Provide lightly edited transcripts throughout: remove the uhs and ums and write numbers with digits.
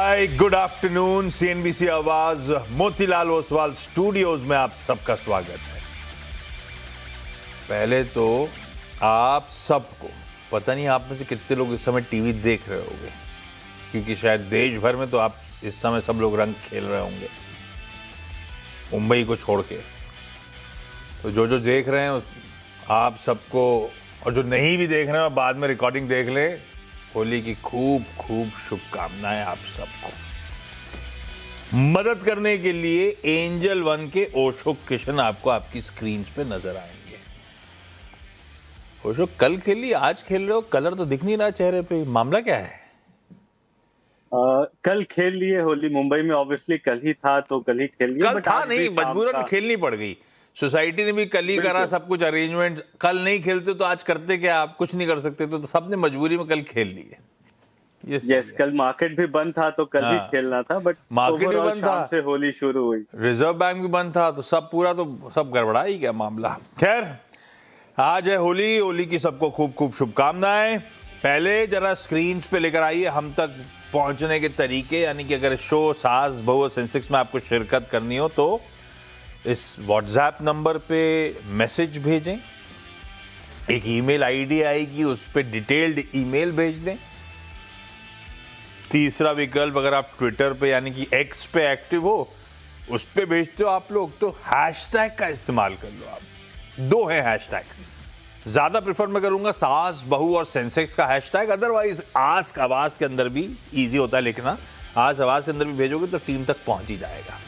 हाय, good afternoon. CNBC आवाज Motilal Oswal studios में आप सबका स्वागत है। पहले तो आप सबको पता नहीं आप में से कितने लोग इस समय टीवी देख रहे होंगे, क्योंकि शायद देश भर में तो आप इस समय सब लोग रंग खेल रहे होंगे मुंबई को छोड़ के। तो जो जो देख रहे हैं आप सबको, और जो नहीं भी देख रहे हैं बाद में रिकॉर्डिंग देख ले, होली की खूब खूब शुभकामनाएं आप सबको। मदद करने के लिए एंजल वन के ओशो किशन आपको आपकी स्क्रीन पे नजर आएंगे। ओशो कल खेली, आज खेल रहे हो, कलर तो दिख नहीं रहा चेहरे पे, मामला क्या है? कल खेल लिए होली मुंबई में, ऑब्वियसली कल ही था तो कल ही खेल लिए। कल था नहीं, मजबूरन खेलनी पड़ गई। सोसाइटी ने भी कल ही करा सब कुछ अरेंजमेंट। कल नहीं खेलते तो आज करते क्या? आप कुछ नहीं कर सकते, तो सबने मजबूरी में कल खेल लिए। यस, कल मार्केट भी बंद था तो कल ही खेलना था, बट मार्केट भी बंद था, से होली शुरू हुई, रिजर्व बैंक भी बंद था, तो सब पूरा तो सब गड़बड़ा ही गया मामला। खैर, आज है होली। होली की सबको खूब खूब शुभकामनाएं। पहले जरा स्क्रीन पे लेकर आइए हम तक पहुंचने के तरीके, यानी कि अगर शो सास बहू सेंसेक्स में आपको शिरकत करनी हो तो इस व्हाट्सएप नंबर पे मैसेज भेजें, एक ईमेल आईडी आएगी, उस पर डिटेल्ड ईमेल भेज दें। तीसरा विकल्प, अगर आप ट्विटर पे यानी कि एक्स पे एक्टिव हो, उस पे भेजते हो आप लोग, तो हैशटैग का इस्तेमाल कर लो। आप दो हैं हैशटैग, ज्यादा प्रेफर मैं करूंगा सास बहू और सेंसेक्स का हैशटैग। अदरवाइज आस्क आवाज के अंदर भी इजी होता है लिखना, आज आवाज के अंदर भी भेजोगे तो टीम तक पहुंच ही जाएगा।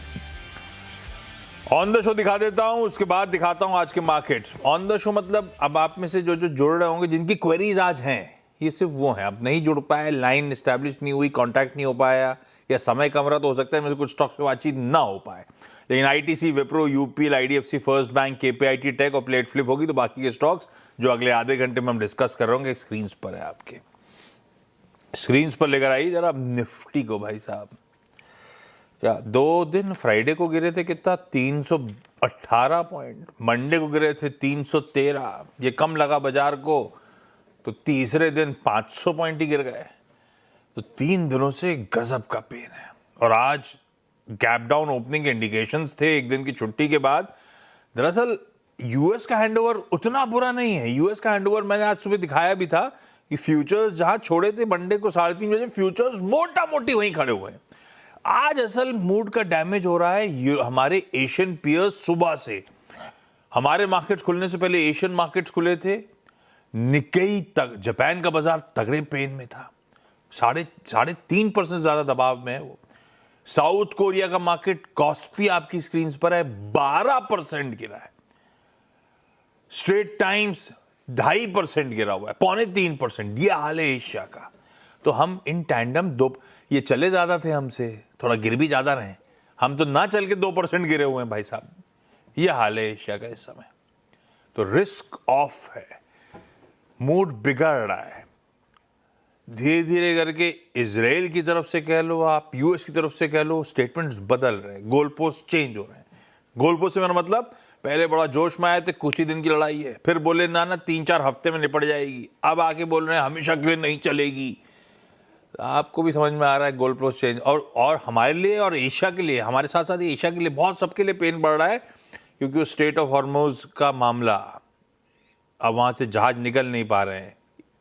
ऑन द शो दिखा देता हूं, उसके बाद दिखाता हूं आज के मार्केट्स। ऑन द शो मतलब अब आप में से जो जो जुड़ रहे होंगे, जिनकी क्वेरीज आज हैं, ये सिर्फ वो हैं। अब नहीं जुड़ पाए, लाइन एस्टैब्लिश नहीं हुई, कांटेक्ट नहीं हो पाया, या समय कम रहा, तो हो सकता है मेरे कुछ स्टॉक्स पे बातचीत ना हो पाए। लेकिन ITC, Wipro, UPL, IDFC, first bank, KPIT tech और प्लेट फ्लिप होगी, तो बाकी के स्टॉक्स जो अगले आधे घंटे में हम डिस्कस कर रहे होंगे स्क्रीन पर है। आपके स्क्रीन पर लेकर आइए जरा निफ्टी को भाई साहब। क्या 2 दिन फ्राइडे को गिरे थे कितना? 318 पॉइंट। मंडे को गिरे थे 313। ये कम लगा बाजार को, तो तीसरे दिन 500 पॉइंट ही गिर गए। तो 3 दिनों से गजब का पेन है। और आज गैप डाउन ओपनिंग के इंडिकेशंस थे एक दिन की छुट्टी के बाद। दरअसल यूएस का हैंडओवर उतना बुरा नहीं है। यूएस का हैंडओवर मैंने आज सुबह दिखाया भी था कि फ्यूचर्स जहां छोड़े थे मंडे को 3:30 बजे, फ्यूचर्स मोटा मोटी वहीं खड़े हुए हैं। आज असल मूड का डैमेज हो रहा है हमारे एशियन पीयर्स। सुबह से हमारे मार्केट्स खुलने से पहले एशियन मार्केट्स खुले थे। निक्केई तक, जापान का बाजार तगड़े पेन में था, 3.5% ज्यादा दबाव में है वो। साउथ कोरिया का मार्केट कॉस्पी आपकी स्क्रीन पर है, 12% गिरा है। स्ट्रेट टाइम्स 2.5% गिरा हुआ है, 2.25%। ये हाल है एशिया का। तो हम इन टैंडम ये चले ज्यादा थे हमसे, थोड़ा गिर भी ज्यादा रहे। हम तो ना चल के 2% गिरे हुए हैं भाई साहब। ये हाल है एशिया का इस समय। तो रिस्क ऑफ है, मूड बिगड़ रहा है धीरे धीरे करके। इजराइल की तरफ से कह लो, आप यूएस की तरफ से कह लो, स्टेटमेंट्स बदल रहे हैं, गोल पोस्ट चेंज हो रहे हैं। गोल पोस्ट से मेरा मतलब, पहले बड़ा जोश में आए थे, कुछ ही दिन की लड़ाई है, फिर बोले ना 3-4 हफ्ते में निपट जाएगी, अब आके बोल रहे हैं हमेशा के लिए नहीं चलेगी। आपको भी समझ में आ रहा है गोल पोस्ट चेंज। और हमारे लिए और एशिया के लिए, हमारे साथ साथ एशिया के लिए, बहुत सबके लिए पेन बढ़ रहा है, क्योंकि वो स्टेट ऑफ हॉर्मुज का मामला, अब वहां से जहाज निकल नहीं पा रहे हैं,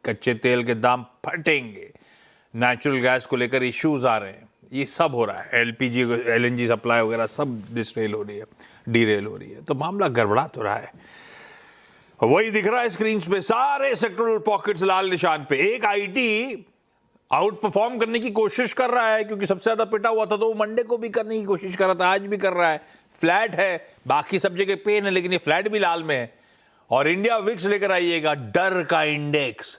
कच्चे तेल के दाम फटेंगे, नेचुरल गैस को लेकर इश्यूज आ रहे हैं, ये सब हो रहा है। एलपीजी एलएनजी सप्लाई वगैरह सब डिसरेल हो रही है, डीरेल हो रही है, तो मामला गड़बड़ा तो रहा है। वही दिख रहा है स्क्रीन पे, सारे सेक्टरल पॉकेट्स लाल निशान पे। एक आईटी आउट परफॉर्म करने की कोशिश कर रहा है, क्योंकि सबसे ज्यादा पिटा हुआ था, तो वो मंडे को भी करने की कोशिश कर रहा था, आज भी कर रहा है। फ्लैट है, बाकी सब जगह पेन है, लेकिन ये फ्लैट भी लाल में है। और इंडिया विक्स लेकर आइएगा, डर का इंडेक्स।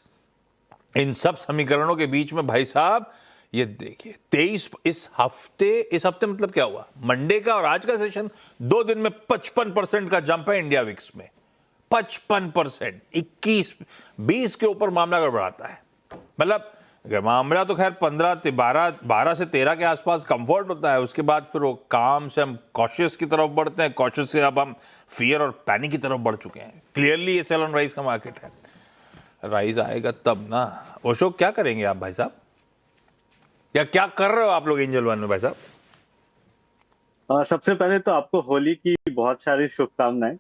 इन सब समीकरणों के बीच में भाई साहब ये देखिए 23 इस हफ्ते मतलब क्या हुआ, मंडे का और आज का सेशन, 2 दिन में 55% का जंप है इंडिया विक्स में। 55%, 21-20 के ऊपर मामला गड़बड़ाता है। मतलब मामला तो खैर 12 से 13 के आसपास कंफर्ट होता है, उसके बाद फिर वो काम से हम कॉशियस की तरफ बढ़ते हैं, कॉशियस से अब हम फियर और पैनिक की तरफ बढ़ चुके हैं। क्लियरली ये सेल ऑन राइज का मार्केट है। राइज आएगा तब ना। ओशो क्या करेंगे आप भाई साहब? या क्या कर रहे हो आप लोग एंजल वन में भाई साहब? सबसे पहले तो आपको होली की बहुत सारी शुभकामनाएं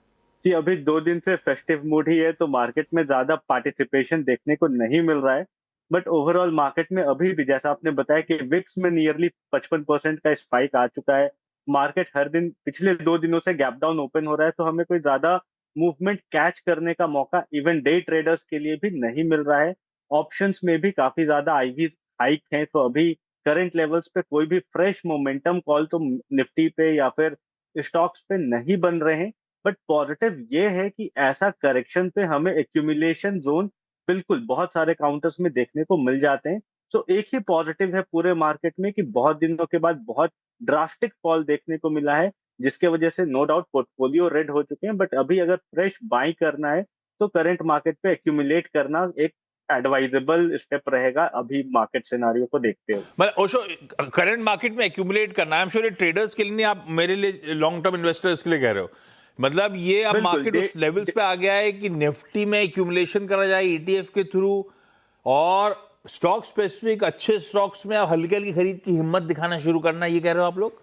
कि अभी 2 दिन से फेस्टिव मूड ही है, तो मार्केट में ज्यादा पार्टिसिपेशन देखने को नहीं मिल रहा है। बट ओवरऑल मार्केट में अभी भी जैसा आपने बताया कि विक्स में नियरली 55% का स्पाइक आ चुका है। मार्केट हर दिन पिछले 2 दिनों से गैप डाउन ओपन हो रहा है, तो हमें कोई ज्यादा मूवमेंट कैच करने का मौका इवन डे ट्रेडर्स के लिए भी नहीं मिल रहा है। ऑप्शंस में भी काफी ज्यादा आईवीज हाइक है, तो अभी करंट लेवल्स पे कोई भी फ्रेश मोमेंटम कॉल तो निफ्टी पे या फिर स्टॉक्स पे नहीं बन रहे हैं। बट पॉजिटिव ये है कि ऐसा करेक्शन पे हमें एक्यूमुलेशन जोन बिल्कुल बहुत सारे काउंटर्स में देखने को मिल जाते हैं। तो एक ही पॉजिटिव है पूरे मार्केट में कि बहुत दिनों के बाद बहुत ड्रास्टिक फॉल देखने को मिला है, जिसके वजह से नो डाउट पोर्टफोलियो रेड हो चुके हैं। बट अभी अगर फ्रेश बाई करना है तो करंट मार्केट पे एक्यूमुलेट करना एक एडवाइजेबल स्टेप रहेगा अभी मार्केट सिनारियो को देखते हुए। मतलब ओशो, करंट मार्केट में एक्यूमुलेट करना, आई एम श्योर ये ट्रेडर्स के लिए नहीं, आप मेरे लिए लॉन्ग टर्म इन्वेस्टर्स के लिए कह रहे हो। मतलब ये अब बिल्कुल मार्केट उस लेवल्स पे आ गया है कि निफ्टी में एक्यूमुलेशन करा जाए ईटीएफ के थ्रू, और स्टॉक स्पेसिफिक अच्छे स्टॉक्स में अब हल्की हल्की खरीद की हिम्मत दिखाना शुरू करना, ये कह रहे हो आप लोग?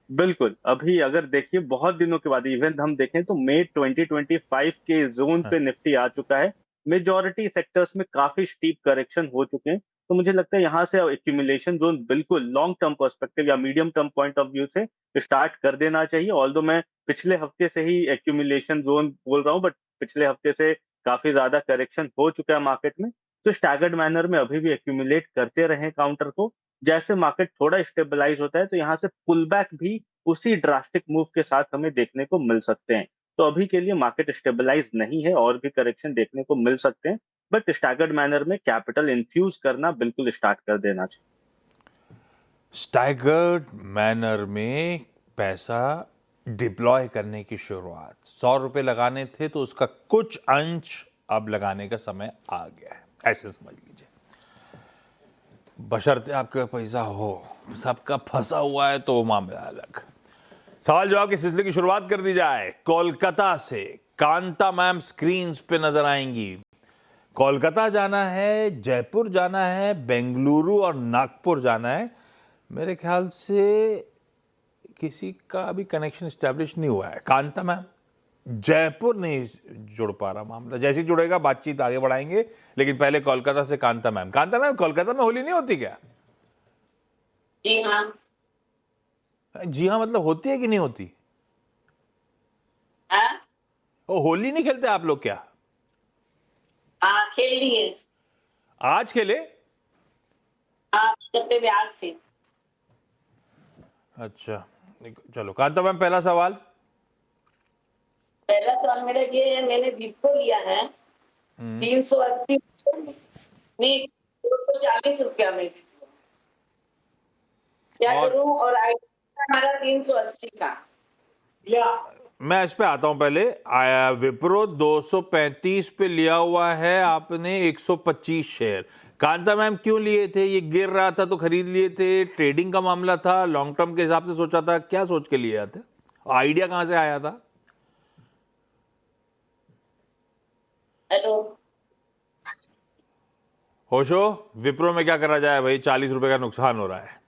बिल्कुल अभी अगर देखिए बहुत दिनों के बाद इवन हम देखें तो मई 2025 के जोन पे निफ्टी आ चुका है। मेजॉरिटी सेक्टर्स में काफी स्टीप करेक्शन हो चुके हैं, तो मुझे लगता है यहाँ से एक्यूमुलेशन जोन बिल्कुल लॉन्ग टर्म पर्सपेक्टिव या medium term point of view से स्टार्ट कर देना चाहिए। ऑल्दो मैं पिछले हफ्ते से ही एक्यूमुलेशन जोन बोल रहा हूँ, बट पिछले हफ्ते से काफी ज्यादा करेक्शन हो चुका है मार्केट में। तो स्टैगर्ड मैनर में अभी भी एक्यूमुलेट करते रहे काउंटर को। जैसे मार्केट थोड़ा स्टेबलाइज होता है तो यहाँ से पुल बैक भी उसी ड्रास्टिक मूव के साथ हमें देखने को मिल सकते हैं। तो अभी के लिए मार्केट स्टेबलाइज नहीं है, और भी करेक्शन देखने को मिल सकते हैं। बट स्टैगर्ड मैनर में कैपिटल इन्फ्यूज करना बिल्कुल स्टार्ट कर देना चाहिए। स्टैगर्ड मैनर में पैसा डिप्लॉय करने की शुरुआत, 100 रुपए लगाने थे तो उसका कुछ अंश अब लगाने का समय आ गया है, ऐसे समझ लीजिए। बशर्ते आपका पैसा हो, सबका फंसा हुआ है तो वो मामला अलग। सवाल जवाब के सिलसिले की शुरुआत कर दी जाए कोलकाता से। कांता मैम स्क्रीन्स पे नजर आएंगी। कोलकाता जाना है, जयपुर जाना है, बेंगलुरु और नागपुर जाना है। मेरे ख्याल से किसी का अभी कनेक्शन स्टैब्लिश नहीं हुआ है। कांता मैम, जयपुर नहीं जुड़ पा रहा मामला, जैसे ही जुड़ेगा बातचीत आगे बढ़ाएंगे। लेकिन पहले कोलकाता से कांता मैम। कांता मैम, कोलकाता में होली नहीं होती क्या? जी हाँ। जी हाँ मतलब होती है कि नहीं होती? हाँ? ओ, होली नहीं खेलते आप लोग क्या? हाँ, खेल लिए। आज खेले? हाँ, करते बिहार से। अच्छा, चलो कांता मैम, पहला सवाल। पहला सवाल मेरा ये है, मैंने विप्रो लिया है 380 नहीं 240 रुपया में। क्या और करूं? और हमारा 380 का लिया। मैं इस पे आता हूं। पहले आया विप्रो 235 पे लिया हुआ है आपने 125 शेयर। कांता मैम, क्यों लिए थे? ये गिर रहा था तो खरीद लिए थे? ट्रेडिंग का मामला था? लॉन्ग टर्म के हिसाब से सोचा था? क्या सोच के लिए थे? आइडिया कहां से आया था? हेलो, होशो, विप्रो में क्या करा जाए भाई? 40 रुपए का नुकसान हो रहा है।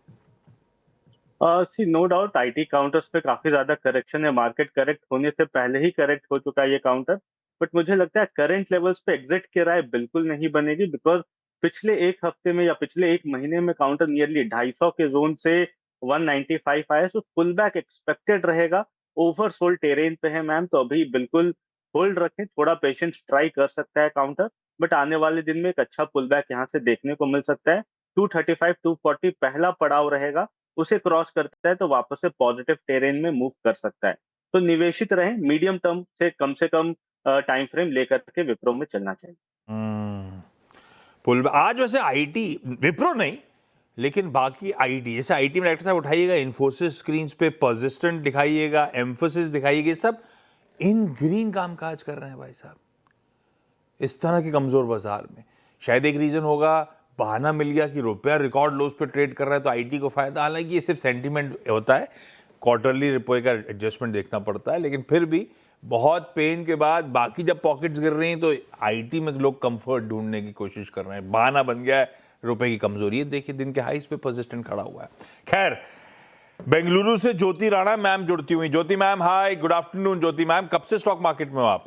सी नो डाउट आईटी काउंटर्स पे काफी ज्यादा करेक्शन है। मार्केट करेक्ट होने से पहले ही करेक्ट हो चुका है ये काउंटर। बट मुझे लगता है करंट लेवल्स पे एग्जिट की राय बिल्कुल नहीं बनेगी, बिकॉज पिछले एक हफ्ते में या पिछले एक महीने में काउंटर नियरली 250 के जोन से 195 आया, तो पुल बैक एक्सपेक्टेड रहेगा। ओवरसोल्ड टेरेन पे है मैम, तो अभी बिल्कुल होल्ड रखें, थोड़ा पेशेंस ट्राई कर सकता है काउंटर। बट आने वाले दिन में एक अच्छा पुल बैक यहाँ से देखने को मिल सकता है। 235 240 पहला पड़ाव रहेगा, उसे क्रॉस करता है तो वापस से पॉजिटिव टेरेन में मूव कर सकता है। तो निवेशित रहें, मीडियम टर्म से कम टाइम फ्रेम लेकर के विप्रो में चलना चाहिए। पुल आज वैसे आईटी, विप्रो नहीं लेकिन बाकी आईटी, जैसे आईटी में डायरेक्टर साहब उठाइएगा, इन्फोसिस स्क्रीन पे पर्सिस्टेंट दिखाइएगा, एम्फोसिस दिखाइएगा, सब इन ग्रीन कामकाज कर रहे हैं भाई साहब इस तरह के कमजोर बाजार में। शायद एक रीजन होगा, बहाना मिल गया कि रुपया रिकॉर्ड लोज पे ट्रेड कर रहा है तो आईटी को फायदा। हालांकि ये सिर्फ सेंटीमेंट होता है, क्वार्टरली रिपो का एडजस्टमेंट देखना पड़ता है, लेकिन फिर भी बहुत पेन के बाद बाकी जब पॉकेट्स गिर रही हैं तो आईटी में लोग कंफर्ट ढूंढने की कोशिश कर रहे हैं। बहाना बन गया है रुपए की कमजोरी है, देखिए दिन के हाईस पे परसिस्टेंट खड़ा हुआ है। खैर, बेंगलुरु से ज्योति राणा मैम जुड़ती हुई। ज्योति मैम, हाय, गुड आफ्टरनून। ज्योति मैम, कब से स्टॉक मार्केट में हो आप?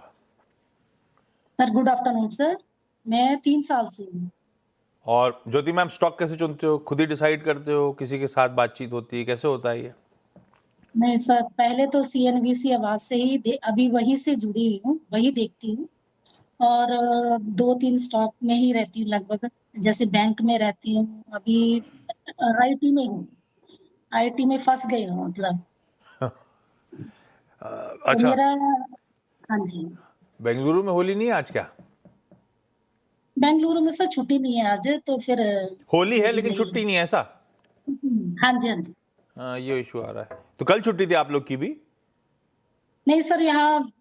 सर गुड आफ्टरनून सर, मैं 3 साल से हूँ। और ज्योति मैम, स्टॉक कैसे चुनते हो? खुद ही डिसाइड करते हो, किसी के साथ बातचीत होती है, कैसे होता है ये? नहीं सर, पहले तो CNBC आवाज से ही अभी वहीं से जुड़ी हुई हूँ, वही देखती हूँ। और 2-3 स्टॉक में ही रहती हूँ लगभग, जैसे बैंक में रहती हूँ, अभी IT में हूँ, IT में फंस गई हूँ मतलब। तो अच्छा, मेरा, हाँ जी, बेंगलुरु में होली नहीं है आज क्या? बेंगलुरु में सर छुट्टी नहीं है आज, तो फिर होली है होली लेकिन नहीं छुट्टी नहीं है, ऐसा? हाँ जी, हाँ जी। ये इशू आ रहा है। तो कल छुट्टी थी आप लोग की भी? नहीं सर, यहाँ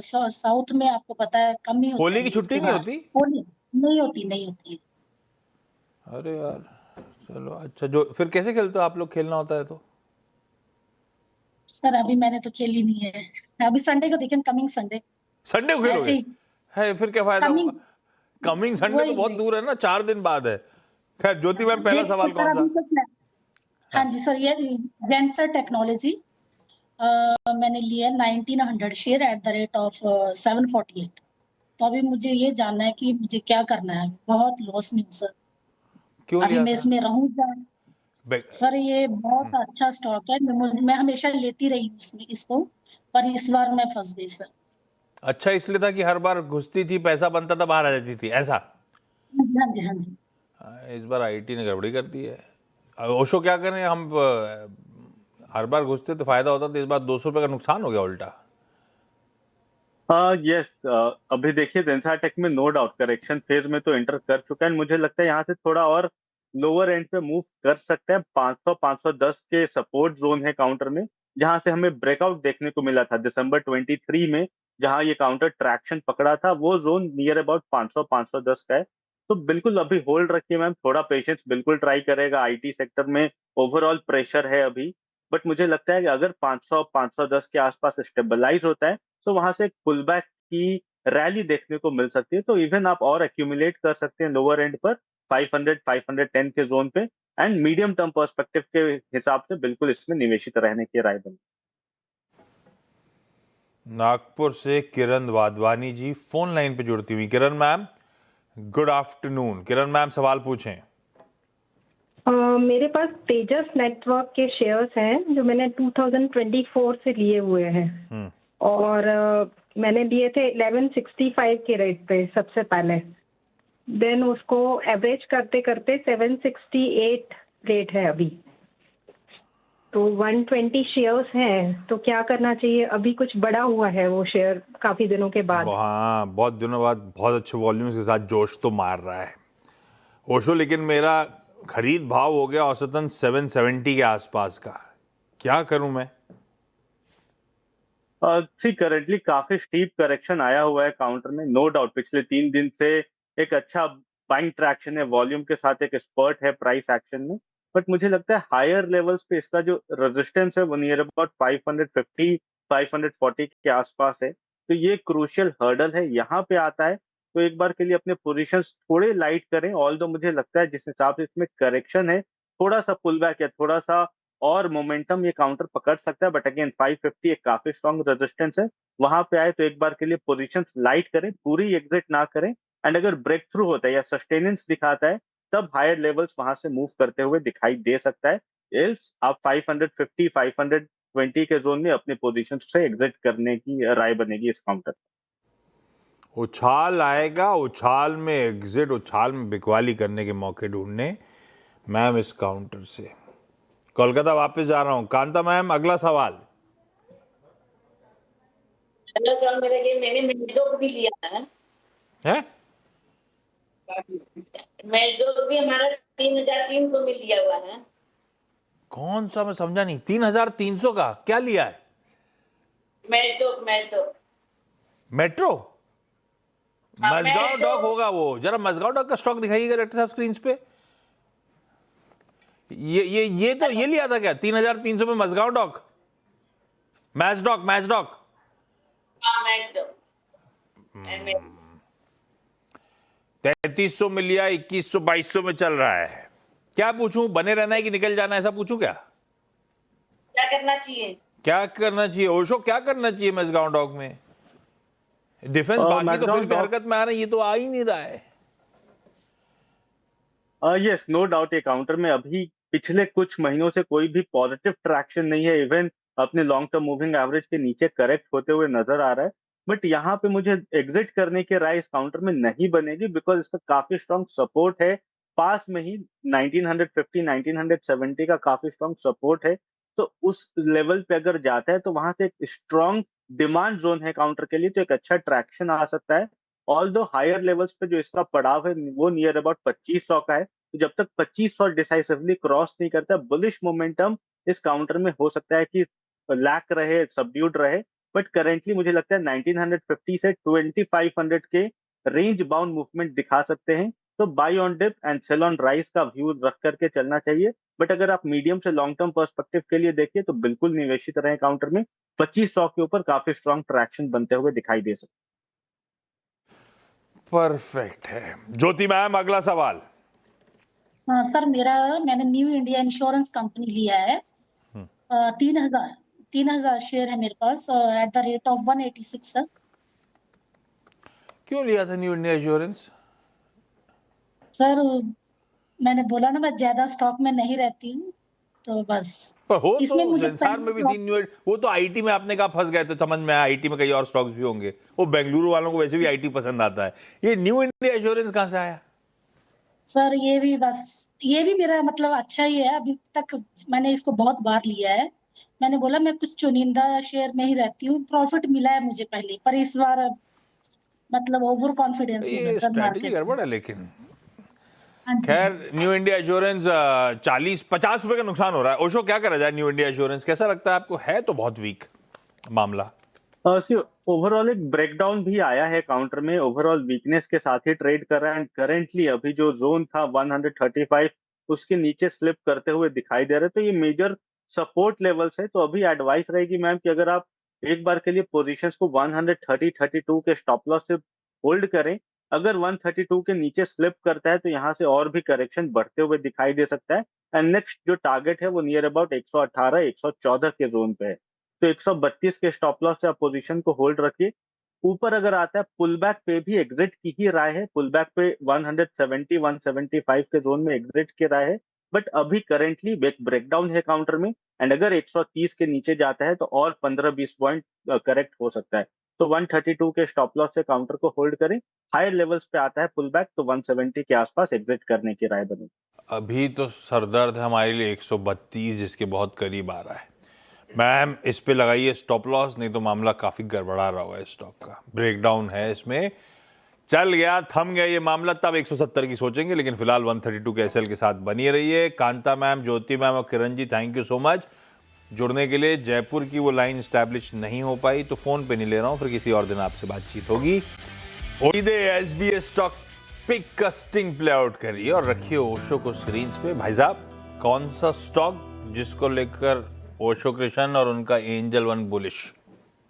साउथ में आपको पता है कम ही होता होली है की ये छुट्टी नहीं त्योहार। होती? होली नहीं होती। अरे यार, चलो अच्छा। जो फिर कैसे खेलते हो आप लोग, खेलना होता है तो? सर अभी मैंने तो खेली नहीं है, अभी संडे को देखें, कमिंग संडे संडे को ऐसे खेलोगे? ही। है फिर क्या फायदा कमिंग, होगा? कमिंग संडे तो वही बहुत वही दूर है ना, 4 दिन बाद है। खैर ज्योति मैम, पहला देखते सवाल सर कौन सा? अभी तो हाँ जी सर, ये जेंसर टेक्नोलॉजी मैंने लिया 1900 share eight the rate of 748। तो अभी मुझे ये जानना है कि मुझे क्या करना है, बहुत लॉस में हूँ सर। क्यों अभी लिया मैं था? इसमें रहूँ क्या? बे- सर ये बहुत अच्छा स्टॉक है, मैं हमेशा लेती रही हूँ इसको, पर इस बार मैं फंस गई सर। अच्छा, इसलिए था कि हर बार घुसती थी, पैसा बनता था, बाहर आ जाती थी, ऐसा? हाँ जी हाँ जी। इस बार आईटी ने गड़बड़ी कर दी है। अब ओशो क्या करें हम, हर बार घुसते तो फायदा होता था, इस बार 200 रुपये का नुकसान हो गया उल्टा। यस, अभी देखिए जेंसाटेक में नो डाउट करेक्शन फेज में तो एंटर कर चुका है। मुझे लगता है यहाँ से थोड़ा और लोअर एंड पे मूव कर सकता है। 500 510 के सपोर्ट जोन है काउंटर में, जहां से हमें ब्रेकआउट देखने को मिला था दिसंबर 23 में, जहां ये काउंटर ट्रैक्शन पकड़ा था। वो जोन नियर अबाउट 500 510 का है। तो बिल्कुल अभी होल्ड रखिए मैम, थोड़ा पेशेंस बिल्कुल ट्राई करेगा। आईटी सेक्टर में ओवरऑल प्रेशर है अभी, बट मुझे लगता है कि अगर 500 510 के आसपास स्टेबलाइज होता है तो वहां से एक पुल बैक की रैली देखने को मिल सकती है। तो इवन आप और एक्यूमुलेट कर सकते हैं लोअर एंड पर 500 510 के जोन पे, एंड मीडियम टर्म पर्सपेक्टिव के हिसाब से बिल्कुल इसमें निवेशित रहने की राय बनी। नागपुर से किरण वाधवानी जी फोन लाइन पे जुड़ती हुई। किरण मैम, गुड आफ्टरनून। किरण मैम, सवाल पूछें। मेरे पास तेजस नेटवर्क के शेयर्स हैं जो मैंने 2024 से लिए हुए हैं, और मैंने लिए थे 1165 के रेट पे सबसे पहले। देन उसको एवरेज करते करते 768 रेट है अभी, तो 120 शेयर्स हैं। तो क्या करना चाहिए? अभी कुछ बड़ा हुआ है वो शेयर काफी दिनों के बाद। हाँ, बहुत दिनों बाद बहुत अच्छे वॉल्यूम्स के साथ जोश तो मार रहा है ओशो, लेकिन मेरा खरीद भाव हो गया औसतन 770 के आसपास का। क्या करूं मैं? जी, करेंटली काफी स्टीप करेक्शन आया हुआ है काउंटर में, नो डाउट। पिछले 3 दिन से एक अच्छा बाइंग ट्रैक्शन है, वॉल्यूम के साथ एक स्पर्ट है प्राइस एक्शन में। बट मुझे लगता है हायर लेवल्स पे इसका जो रेजिस्टेंस है वो नियर अबाउट 550 540 के आसपास है। तो ये क्रूशियल हर्डल है, यहाँ पे आता है तो एक बार के लिए अपने पोजीशंस थोड़े लाइट करें। ऑल्दो मुझे लगता है जिस हिसाब से इसमें करेक्शन है, थोड़ा सा पुल बैक या थोड़ा सा और मोमेंटम ये काउंटर पकड़ सकता है। बट अगेन 550 एक काफी स्ट्रॉन्ग रेजिस्टेंस है, वहां पे आए तो एक बार के लिए पोजीशंस लाइट करें, पूरी एग्जिट ना करें। एंड अगर ब्रेक थ्रू होता है या सस्टेनेंस दिखाता है, तब हायर लेवल्स वहां से मूव करते हुए दिखाई दे सकता है। एल्स आप 550 520 के जोन में अपने पोजीशन से एग्जिट करने की राय बनेगी इस काउंटर। उछाल आएगा, उछाल में एग्जिट, उछाल में बिकवाली करने के मौके ढूंढने मैम इस काउंटर से। कोलकाता वापस जा रहा हूं। कांता मैम, अगला सवाल। हेलो सर, मेरा ये मैंने मेडो भी लिया है। है मेडो भी हमारा 3300 में लिया हुआ है। कौन सा, मैं समझा नहीं। 3300 का क्या लिया है? मेडो मेडो मेट्रो? हाँ, मजगांव मेट्रो। डॉक होगा वो। जरा मजगांव डॉक का स्टॉक दिखाइएगा डायरेक्टर साहब स्क्रीन पे। ये लिया था क्या 3300 में? मजगांव डॉक, मैचडॉक, मैचडॉक। हाँ, मेडो। 3300 में लिया, 2100 2200 में चल रहा है। क्या पूछूं, बने रहना है कि निकल जाना है, ऐसा पूछूं क्या? क्या करना चाहिए? क्या करना चाहिए ओशो, क्या करना चाहिए मैज़गांव डॉक में? डिफेंस बाकी तो मैज़गांव फिर भी डॉक हरकत में आ रहे हैं, ये तो आ ही नहीं रहा है। यस, नो डाउट ये काउंटर में अभी पिछले कुछ महीनों से कोई भी पॉजिटिव ट्रैक्शन नहीं है। इवन अपने लॉन्ग टर्म मूविंग एवरेज के नीचे करेक्ट होते हुए नजर आ रहा है। बट यहाँ पे मुझे एग्जिट करने की राय इस काउंटर में नहीं बनेगी, बिकॉज इसका काफी स्ट्रॉन्ग सपोर्ट है। पास में ही 1950 1970 का काफी स्ट्रॉन्ग सपोर्ट है। तो उस लेवल पे अगर जाता है तो वहां से एक स्ट्रॉन्ग डिमांड जोन है काउंटर के लिए, तो एक अच्छा ट्रैक्शन आ सकता है। ऑल दो हायर लेवल्स पे जो इसका पड़ाव है वो नियर अबाउट 2500 का है। तो जब तक 2500 डिसाइसिवली क्रॉस नहीं करता, बुलिश मोमेंटम इस काउंटर में हो सकता है कि लैक रहे, सबड्यूड रहे। बट करेंटली मुझे लगता है 1950 से 2500 के रेंज बाउंड मूवमेंट दिखा सकते हैं। तो buy on dip and sell on rise का व्यू रख करके चलना चाहिए। बट अगर आप मीडियम से लॉन्ग टर्म पर्सपेक्टिव के लिए देखिए तो बिल्कुल निवेशित रहे काउंटर में। 2500 के ऊपर काफी स्ट्रॉन्ग ट्रैक्शन बनते हुए दिखाई दे सकते। परफेक्ट है। ज्योति मैम, अगला सवाल। हाँ सर, मैंने न्यू इंडिया इंश्योरेंस कंपनी लिया है। 3,000 शेयर है मेरे पास, at the rate of 186 sir. क्यों लिया था न्यू इंडिया इंश्योरेंस? सर मैंने बोला ना, मैं ज्यादा स्टॉक में नहीं रहती हूँ, तो बस पर हो इसमें तो मुझे संसार में भी थी न्यू, वो तो आईटी में आपने कहा फंस गए थे, समझ में आया आईटी में कई और स्टॉक्स भी होंगे। वो बेंगलुरु वालों को वैसे भी आईटी पसंद आता है। ये न्यू इंडिया इंश्योरेंस कहां से आया? सर ये भी मेरा मतलब अच्छा ही है। अभी तक मैंने इसको बहुत बार लिया है। मैंने बोला मैं कुछ चुनिंदा शेयर में ही रहती हूँ, प्रॉफिट मिला है मुझे पहले, पर इस बार मतलब ओवर कॉन्फिडेंस हो गया ये सर स्ट्रैटेजी मार्केट में। गड़बड़ है लेकिन। हाँ जी। खैर, न्यू इंडिया इंश्योरेंस 40-50 रुपए का नुकसान हो रहा है। ओशो, क्या करा जाए? न्यू इंडिया इंश्योरेंस कैसा लगता है आपको? है तो बहुत वीक मामला। सी ओवरऑल एक ब्रेकडाउन भी आया है काउंटर में, ओवरऑल वीकनेस के साथ ही ट्रेड कर रहा है। एंड करेंटली अभी जो जोन था 135 उसके नीचे स्लिप करते हुए दिखाई दे रहे हैं। तो ये मेजर सपोर्ट लेवल्स है। तो अभी एडवाइस रहेगी मैम कि अगर आप एक बार के लिए पोजीशंस को 130-32 के स्टॉप लॉस से होल्ड करें। अगर 132 के नीचे स्लिप करता है तो यहाँ से और भी करेक्शन बढ़ते हुए दिखाई दे सकता है। एंड नेक्स्ट जो टारगेट है वो नियर अबाउट 118 114 के जोन पे है। तो 132 के स्टॉप लॉस से आप पोजीशन को होल्ड रखिए। ऊपर अगर आता है पुल बैक पे भी एग्जिट की ही राय है। पुल बैक पे 170 175 के जोन में एग्जिट की राय है। बट अभी करेंटली एक ब्रेकडाउन है काउंटर में। एंड अगर 130 के नीचे जाता है तो और 15-20 पॉइंट करेक्ट हो सकता है। तो 132 के स्टॉप लॉस से काउंटर को होल्ड करें। हायर लेवल्स पे आता है पुल बैक तो 170 के आसपास एग्जिट करने की राय बनी। अभी तो सरदर्द है हमारे लिए 132, जिसके बहुत करीब आ रहा है। मैम, इस पे लगाइए स्टॉप लॉस, नहीं तो मामला काफी गड़बड़ा रहा होगा। इस स्टॉक का ब्रेकडाउन है, इसमें चल गया, थम गया ये मामला, तब 170 की सोचेंगे। लेकिन फिलहाल 132 के एसएल के साथ बनी रहिए। कांता मैम, ज्योति मैम और Kiran ji, thank you so much जुड़ने के लिए। जयपुर की वो लाइन स्टैब्लिश नहीं हो पाई तो फोन पे नहीं ले रहा हूं, फिर किसी और दिन आपसे बातचीत होगी। एसबीएस स्टॉक पिक का स्टिंग प्ले आउट करिए और रखिए ओशो को स्क्रीन पे। भाई साहब, कौन सा स्टॉक जिसको लेकर ओशो कृष्ण और उनका एंजल वन बुलिश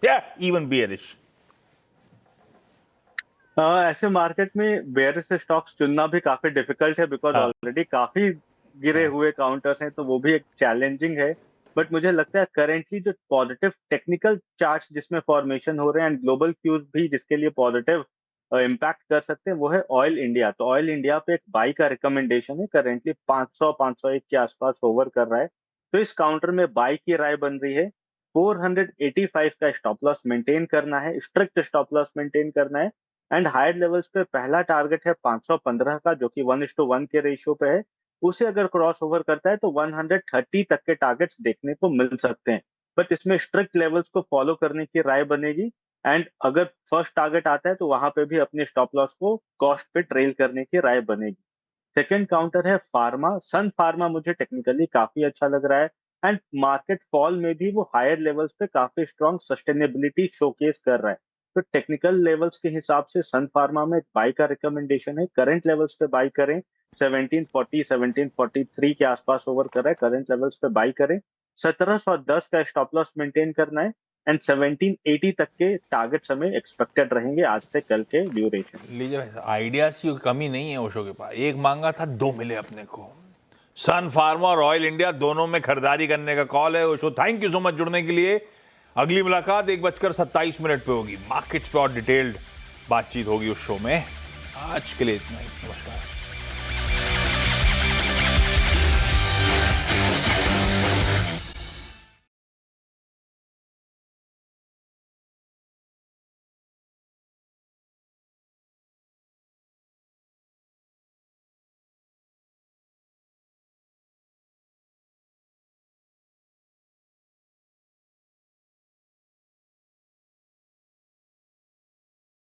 या इवन बियरिश? ऐसे मार्केट में बेयरिश स्टॉक्स चुनना भी काफी डिफिकल्ट है, बिकॉज हाँ। ऑलरेडी काफी गिरे हुए काउंटर्स हैं, तो वो भी एक चैलेंजिंग है। बट मुझे लगता है करेंटली जो पॉजिटिव टेक्निकल चार्ट्स जिसमें फॉर्मेशन हो रहे हैं एंड ग्लोबल क्यूज भी जिसके लिए पॉजिटिव इम्पैक्ट कर सकते हैं वो है ऑयल इंडिया। तो ऑयल इंडिया पे एक बाई का रिकमेंडेशन है। करेंटली 500-501 के आसपास होवर कर रहा है। तो इस काउंटर में बाई की राय बन रही है। 485 का स्टॉप लॉस मेंटेन करना है, स्ट्रिक्ट स्टॉप लॉस मेंटेन करना है। एंड हायर लेवल्स पे पहला टारगेट है 515 का, जो कि 1:1 के रेशियो पे है। उसे अगर क्रॉस ओवर करता है तो 130 तक के टारगेट्स देखने को मिल सकते हैं। बट इसमें स्ट्रिक्ट लेवल्स को फॉलो करने की राय बनेगी। एंड अगर फर्स्ट टारगेट आता है तो वहां पे भी अपने स्टॉप लॉस को कॉस्ट पे ट्रेल करने की राय बनेगी। सेकेंड काउंटर है फार्मा। सन फार्मा मुझे टेक्निकली काफी अच्छा लग रहा है। एंड मार्केट फॉल में भी वो हायर लेवल्स पे काफी स्ट्रॉन्ग सस्टेनेबिलिटी शोकेस कर रहा है। तो टेक्निकल लेवल्स के हिसाब से सन फार्मा में बाई का रिकमेंडेशन है। करंट लेवल्स पे बाई करें। 1740 1743 के आसपास ओवर कर रहा है। करंट लेवल्स पे बाई करें। 1710 का स्टॉप लॉस मेंटेन करना है। एंड 1780 तक के टारगेट्स हमें एक्सपेक्टेड रहेंगे आज से कल के ड्यूरेशन। लीजिए भाई साहब, आइडियाज की कमी नहीं है ओशो के पास। एक मांगा था, दो मिले अपने को। सन फार्मा और ऑयल इंडिया दोनों में खरीदारी करने का कॉल है। Osho, thank you so much जुड़ने के लिए। अगली मुलाकात 1:27 पे होगी। मार्केट्स पे और डिटेल्ड बातचीत होगी उस शो में। आज के लिए इतना ही, नमस्कार।